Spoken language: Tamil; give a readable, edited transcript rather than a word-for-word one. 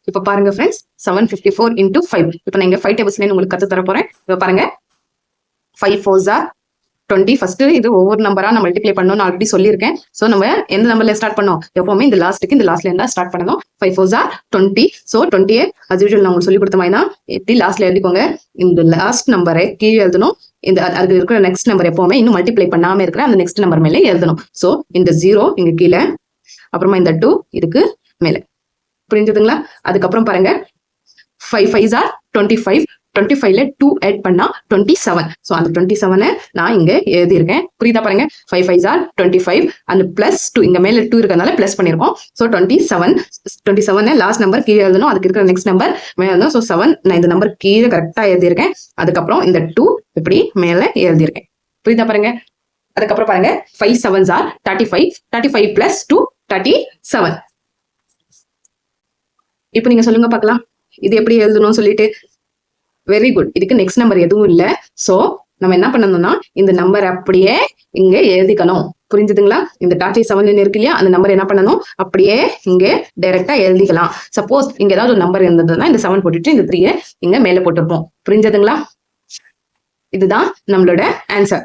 இப்போ பாருங்க ஃப்ரெண்ட்ஸ் 754 into 5. இப்போ நான் இங்க 5 டேபிள்ஸ்ல உங்களுக்கு கத்து தர போறேன். இப்போ பாருங்க 5 4s are 20. ஃபர்ஸ்ட் இது ஒவ்வொரு நம்பரா நான் மல்டிப்ளை பண்ணணும்னு ஆல்ரெடி சொல்லியிருக்கேன். ஸோ நம்ம எந்த நம்பர்ல ஸ்டார்ட் பண்ணோம், எப்பவுமே இந்த லாஸ்ட்ல இருந்தா ஸ்டார்ட் பண்ணணும். 5 4s are 20. So 20 as usual நான் உங்களுக்கு சொல்லி கொடுத்த மாதிரி தான் எப்படி லாஸ்ட்ல எழுதிக்கோங்க. இந்த லாஸ்ட் நம்பரை கீழே எழுதணும். இந்த அதுக்கு இருக்கிற நெக்ஸ்ட் நம்பர் எப்பவுமே இன்னும் மல்டிப்ளை பண்ணாம இருக்கிற அந்த நெக்ஸ்ட் நம்பர் மேலே எழுதணும். ஸோ இந்த 0 இங்க கீழே, அப்புறமா இந்த 2 இதுக்கு மேல. புரிஞ்சுதுங்களா? அதுக்கப்புறம் பாருங்க 5 5s are 25. 25ல 2 ஆட் பண்ணா 27. ஸோ அந்த 27 நான் இங்க எழுதியிருக்கேன். புரியுதா? பாருங்க 5 5s are 25 அந்த பிளஸ் 2 இங்க மேல 2 இருக்கறனால பிளஸ் பண்ணிருக்கோம். ஸோ 27 லாஸ்ட் நம்பர் கீழே எழுதணும். அதுக்கு இருக்கிற நெக்ஸ்ட் நம்பர் மேல எழுதணும். ஸோ 7 நான் இந்த நம்பர் கீழே கரெக்டா எழுதியிருக்கேன். அதுக்கப்புறம் இந்த 2 இப்படி மேல எழுதியிருக்கேன். புரியுதா? பாருங்க அதுக்கப்புறம் பாருங்க 5 7s are 35. 35 plus 2 37. இப்போ நீங்க சொல்லுங்க பார்க்கலாம், இது எப்படி எழுதணும்னு சொல்லிட்டு. Very good. இதுக்கு நெக்ஸ்ட் நம்பர் எதுவும் இல்லை. ஸோ நம்ம என்ன பண்ணணும்னா இந்த நம்பர் அப்படியே இங்க எழுதிக்கணும். புரிஞ்சுதுங்களா? இந்த 37 இருக்கு இல்லையா, அந்த நம்பர் என்ன பண்ணணும், அப்படியே இங்க டைரக்டா எழுதிக்கலாம். சப்போஸ் இங்க ஏதாவது ஒரு நம்பர் இருந்ததுன்னா இந்த 7 போட்டுட்டு இந்த 3 இங்க மேல போட்டிருப்போம். புரிஞ்சதுங்களா? இதுதான் நம்மளோட ஆன்சர்.